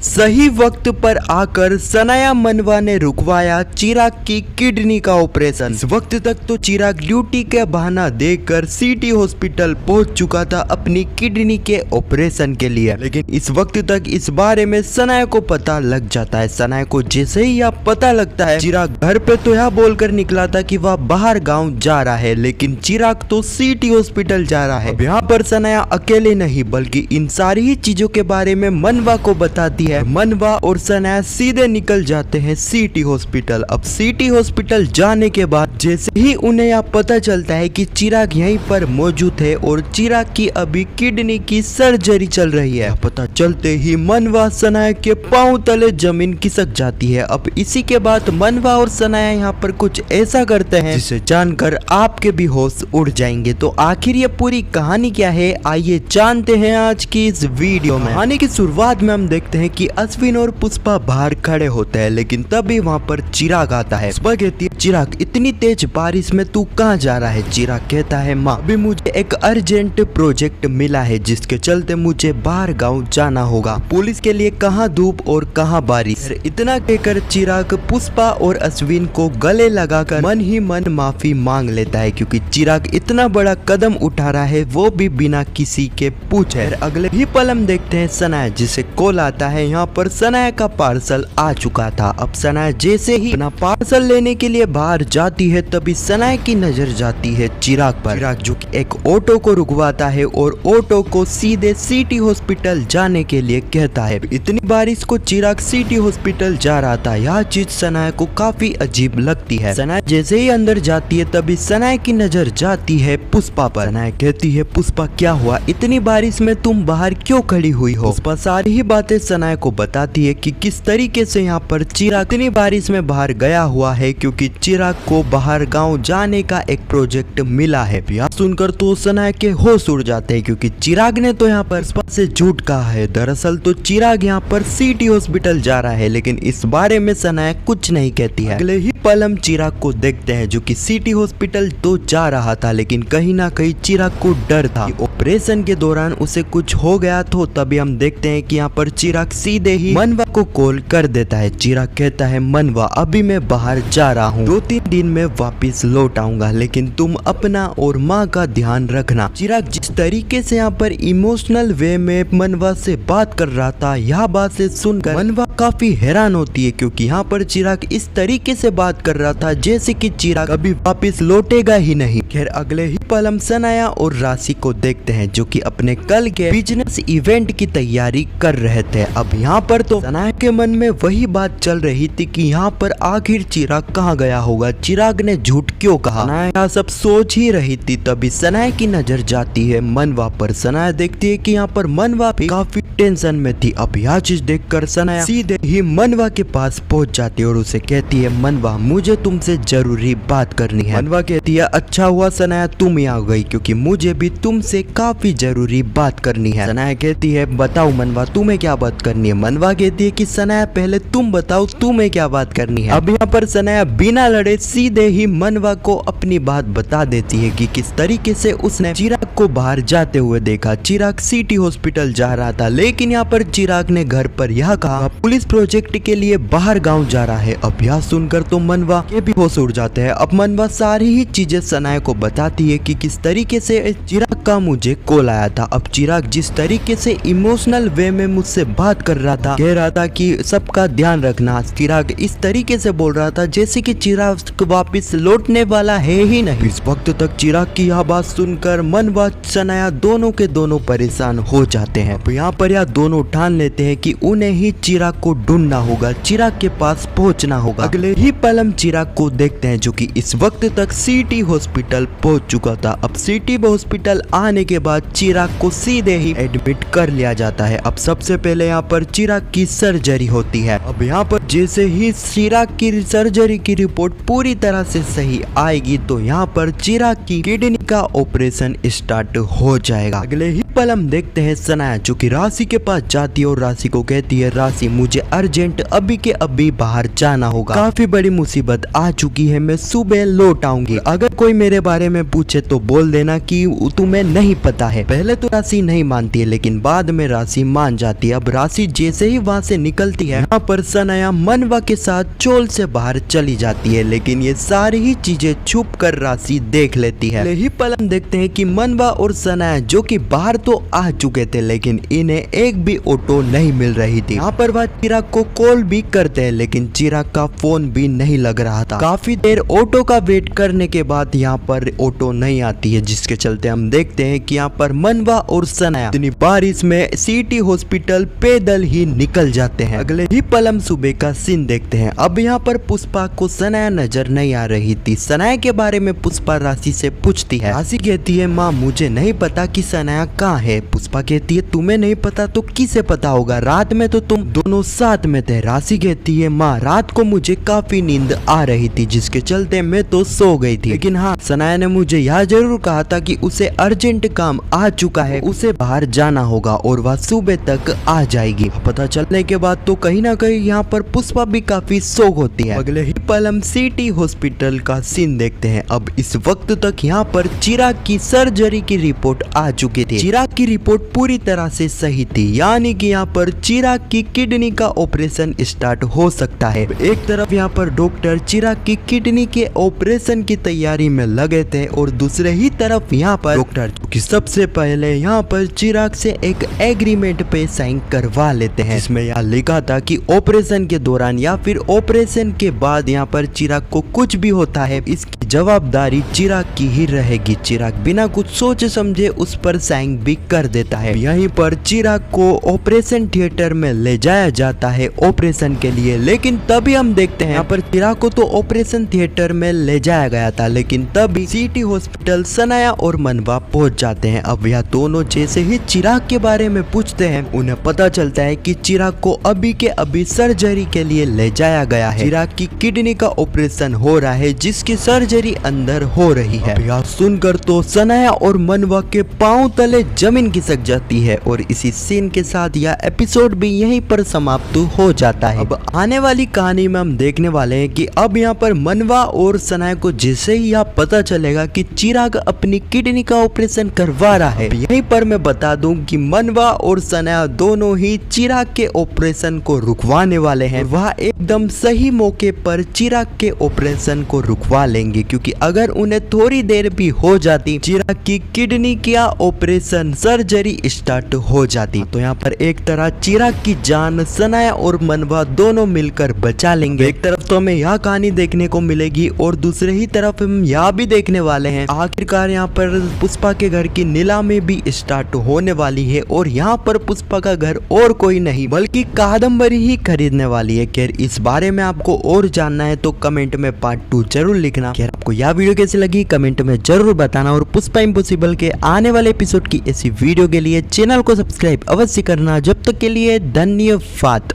सही वक्त पर आकर सनाया मनवा ने रुकवाया चिराग की किडनी का ऑपरेशन। इस वक्त तक तो चिराग ड्यूटी के बहाना देकर सिटी हॉस्पिटल पहुंच चुका था अपनी किडनी के ऑपरेशन के लिए, लेकिन इस वक्त तक इस बारे में सनाया को पता लग जाता है। सनाया को जैसे ही यह पता लगता है, चिराग घर पे तो यह बोलकर निकला था कि वह बाहर गाँव जा रहा है, लेकिन चिराग तो सिटी हॉस्पिटल जा रहा है। यहाँ पर सनाया अकेले नहीं बल्कि इन सारी ही चीजों के बारे में मनवा को बताती है। मनवा और सनाया सीधे निकल जाते हैं सिटी हॉस्पिटल। अब सिटी हॉस्पिटल जाने के बाद जैसे ही उन्हें यह पता चलता है कि चिराग यहीं पर मौजूद है और चिराग की अभी किडनी की सर्जरी चल रही है, पता चलते ही मनवा सनाया के पांव तले जमीन खिसक जाती है। अब इसी के बाद मनवा और सनाया यहाँ पर कुछ ऐसा करते हैं जिसे जानकर आपके भी होश उड़ जाएंगे। तो आखिर ये पूरी कहानी क्या है, आइए जानते हैं आज की इस वीडियो में। कहानी की शुरुआत में हम देखते हैं कि अश्विन और पुष्पा बाहर खड़े होते हैं, लेकिन तभी वहाँ पर चिराग आता है। पुष्पा कहती है, चिराग इतनी तेज बारिश में तू कहाँ जा रहा है? चिराग कहता है, माँ अभी मुझे एक अर्जेंट प्रोजेक्ट मिला है जिसके चलते मुझे बाहर गाँव जाना होगा। पुलिस के लिए कहाँ धूप और कहाँ बारिश। इतना कहकर चिराग पुष्पा और अश्विन को गले लगाकर मन ही मन माफी मांग लेता है, क्योंकि चिराग इतना बड़ा कदम उठा रहा है, वो भी बिना किसी के पूछे। अगले ही पल हम देखते हैं सनाया जिसे कॉल आता है। यहाँ पर सनाया का पार्सल आ चुका था। अब सनाया जैसे ही अपना पार्सल लेने के लिए बाहर जाती है, तभी सनाया की नजर जाती है चिराग पर। चिराग जो कि एक ऑटो को रुकवाता है और ऑटो को सीधे सिटी हॉस्पिटल जाने के लिए कहता है। इतनी बारिश को चिराग सिटी हॉस्पिटल जा रहा था, यह चीज सनाया को काफी अजीब लगती है। सनाया जैसे ही अंदर जाती है, तभी सनाया की नजर जाती है पुष्पा पर। सनाया कहती है, पुष्पा क्या हुआ, इतनी बारिश में तुम बाहर क्यों खड़ी हुई हो? पुष्पा सारी ही बातें सनाया को बताती है कि किस तरीके से यहाँ पर चिराग इतनी बारिश में बाहर गया हुआ है, क्योंकि चिराग को बाहर गांव जाने का एक प्रोजेक्ट मिला है। यह सुनकर तो सनाया के होश उड़ जाते हैं, क्योंकि चिराग ने तो यहाँ पर पुष्पा से झूठ कहा है। दरअसल तो चिराग यहाँ पर सिटी हॉस्पिटल जा रहा है, लेकिन इस बारे में सनाया कुछ नहीं कहती है। अगले ही पल हम चिराग को देखते हैं जो कि सिटी हॉस्पिटल तो जा रहा था, लेकिन कहीं ना कहीं चिराग को डर था ऑपरेशन के दौरान उसे कुछ हो गया तो। तभी हम देखते हैं कि यहाँ पर चिराग सीधे ही मनवा को कॉल कर देता है। चिराग कहता है, मनवा अभी मैं बाहर जा रहा हूँ, 2-3 दिन में वापस लौट आऊंगा, लेकिन तुम अपना और माँ का ध्यान रखना। चिराग जिस तरीके से यहाँ पर इमोशनल वे में मनवा से बात कर रहा था, यह बात से सुनकर मनवा काफी हैरान होती है, क्योंकि यहाँ पर चिराग इस तरीके से बात कर रहा था जैसे कि चिराग अभी वापस लौटेगा ही नहीं। खैर अगले ही पल हम सनाया और राशि को देखते हैं जो कि अपने कल के बिजनेस इवेंट की तैयारी कर रहे थे। अब यहाँ पर तो सनाया के मन में वही बात चल रही थी कि यहाँ पर आखिर चिराग कहाँ गया होगा, चिराग ने झूठ क्यों कहा। सनाया सब सोच ही रही थी, तभी सनाया की नजर जाती है मनवा पर। सनाया देखती है कि यहाँ पर मनवा भी काफी टेंशन में थी। अब यह चीज देखकर सनाया सीधे ही मनवा के पास पहुंच जाती है और उसे कहती है, मनवा मुझे तुमसे जरूरी बात करनी है। मनवा कहती है, अच्छा हुआ सनाया तुम यहाँ गई, क्योंकि मुझे भी तुमसे काफी जरूरी बात करनी है। सनाया कहती है, बताओ मनवा तुम्हें क्या बात करनी है। मनवा कहती है कि सनाया पहले तुम बताओ तुम्हें क्या बात करनी है। अब यहाँ पर सनाया बिना लड़े सीधे ही मनवा को अपनी बात बता देती है कि किस तरीके से उसने चिराग को बाहर जाते हुए देखा। चिराग सिटी हॉस्पिटल जा रहा था, लेकिन यहाँ पर चिराग ने घर पर यह कहा पुलिस प्रोजेक्ट के लिए बाहर गाँव जा रहा है। अब यह सुनकर तो मनवा के भी होश उड़ जाते हैं। अब मनवा सारी ही चीजें सनाया को बताती है कि किस तरीके से चिराग का मुझे कॉल आया था। अब चिराग जिस तरीके से इमोशनल वे में मुझसे बात कर रहा था, कह रहा था कि सबका ध्यान रखना, चिराग इस तरीके से बोल रहा था जैसे कि चिराग वापस लौटने वाला है ही नहीं। इस वक्त तक चिराग की यह बात सुनकर मनवा सनाया दोनों के दोनों परेशान हो जाते हैं। अब यहाँ पर यह दोनों ठान लेते हैं कि उन्हें ही चिराग को ढूंढना होगा, चिराग के पास पहुंचना होगा। अगले ही पल हम चिराग को देखते हैं जो कि इस वक्त तक सिटी हॉस्पिटल पहुंच चुका था। अब सिटी हॉस्पिटल आने के बाद चिराग को सीधे ही एडमिट कर लिया जाता है। अब सबसे पहले यहाँ पर चिराग की सर्जरी होती है। अब यहाँ पर जैसे ही चिराग की सर्जरी की रिपोर्ट पूरी तरह से सही आएगी, तो यहाँ पर चिराग की किडनी का ऑपरेशन स्टार्ट हो जाएगा। अगले ही पल हम देखते हैं सनाया जो कि राशि के पास जाती है और राशि को कहती है, राशि मुझे अर्जेंट अभी के अभी बाहर जाना होगा, काफी बड़ी मुसीबत आ चुकी है, मैं सुबह लौट आऊंगी, अगर कोई मेरे बारे में पूछे तो बोल देना कि तुम्हें नहीं पता है। पहले तो राशि नहीं मानती है, लेकिन बाद में राशि मान जाती है। अब राशि जैसे ही वहाँ से निकलती है, यहाँ पर सनाया मनवा के साथ चोल से बाहर चली जाती है, लेकिन ये सारी ही चीजें छुप कर राशि देख लेती है। यही पल हम देखते हैं कि मनवा और सनाया जो कि बाहर तो आ चुके थे, लेकिन इन्हें एक भी ऑटो नहीं मिल रही थी। यहाँ पर वह चिराग को कॉल भी करते हैं, लेकिन चिराग का फोन भी नहीं लग रहा था। काफी देर ऑटो का वेट करने के बाद यहाँ पर ऑटो नहीं आती है, जिसके चलते हम देखते हैं कि यहाँ पर मनवा और सनाया इतनी बारिश में सिटी हॉस्पिटल पैदल ही निकल जाते हैं। अगले ही पल हम सुबह का सीन देखते हैं। अब यहाँ पर पुष्पा को सनाया नजर नहीं आ रही थी। सनाया के बारे में पुष्पा राशि से पूछती है। राशि कहती है, माँ मुझे नहीं पता कि सनाया कहाँ है। पुष्पा कहती है, तुम्हें नहीं पता तो किसे पता होगा, रात में तो तुम दोनों साथ में थे। राशि कहती है, माँ रात को मुझे काफी नींद आ रही थी, जिसके चलते मैं तो सो गई थी, लेकिन हाँ सनाया ने मुझे यह जरूर कहा था कि उसे अर्जेंट काम आ चुका है, उसे बाहर जाना होगा और वह सुबह तक आ जाएगी। पता चलने के बाद तो कहीं ना कहीं यहाँ पर पुष्पा भी काफी शौक होती है। अगले ही पल हम सिटी हॉस्पिटल का सीन देखते हैं। अब इस वक्त तक यहाँ पर चिराग की सर्जरी की रिपोर्ट आ चुकी थी। चिराग की रिपोर्ट पूरी तरह से सही थी, यानी कि यहाँ पर चिराग की किडनी का ऑपरेशन स्टार्ट हो सकता है। एक तरफ यहाँ पर डॉक्टर चिराग की किडनी के ऑपरेशन की तैयारी में लगे थे और दूसरे ही तरफ यहाँ पर डॉक्टर कि सबसे पहले यहाँ पर चिराग से एक एग्रीमेंट पे साइन करवा लेते हैं, जिसमें यहाँ लिखा था कि ऑपरेशन के दौरान या फिर ऑपरेशन के बाद यहाँ पर चिराग को कुछ भी होता है, इसकी जवाबदारी चिराग की ही रहेगी। चिराग बिना कुछ सोचे समझे उस पर साइन भी कर देता है। यहीं पर चिराग को ऑपरेशन थिएटर में ले जाया जाता है ऑपरेशन के लिए, लेकिन तभी हम देखते हैं यहाँ पर चिराग को तो ऑपरेशन थिएटर में ले जाया गया था, लेकिन तभी सिटी हॉस्पिटल सनाया और मनवा पहुंच जाते हैं। अब यह दोनों जैसे ही चिराग के बारे में पूछते हैं, उन्हें पता चलता है कि चिराग को अभी के अभी सर्जरी के लिए ले जाया गया है। चिराग की किडनी का ऑपरेशन हो रहा है, जिसकी सर्जरी अंदर हो रही है। यह सुनकर तो सनाया और मनवा के पांव तले जमीन खिसक जाती है और इसी सीन के साथ यह एपिसोड भी यहीं पर समाप्त हो जाता है। अब आने वाली कहानी में हम देखने वाले हैं कि अब यहाँ पर मनवा और सनाया को जैसे ही यह पता चलेगा कि चिराग अपनी किडनी का ऑपरेशन करवा रहा है, यहीं पर मैं बता दूं कि मनवा और सनाया दोनों ही चिराग के ऑपरेशन को रुकवाने वाले हैं। वह एकदम सही मौके पर चिराग के ऑपरेशन को रुकवा लेंगे, क्योंकि अगर उन्हें थोड़ी देर भी हो जाती, चिराग की किडनी का ऑपरेशन सर्जरी स्टार्ट हो जाती, तो यहाँ पर एक तरह चिराग की जान सनाया और मनवा दोनों मिलकर बचा लेंगे। एक तरफ तो हमें यह कहानी देखने को मिलेगी और दूसरे ही तरफ हम यह भी देखने वाले हैं आखिरकार यहाँ पर पुष्पा के घर की नीलामी भी स्टार्ट होने वाली है और यहाँ पर पुष्पा का घर और कोई नहीं बल्कि कादम्बरी ही खरीदने वाली है। खैर इस बारे में आपको और जानना है तो कमेंट में पार्ट 2 जरूर लिखना। खैर आपको यह वीडियो कैसी लगी कमेंट में जरूर बताना और पुष्पा इम्पॉसिबल के आने वाले एपिसोड की ऐसी वीडियो के लिए चैनल को सब्सक्राइब अवश्य करना। जब तक के लिए धन्यवाद।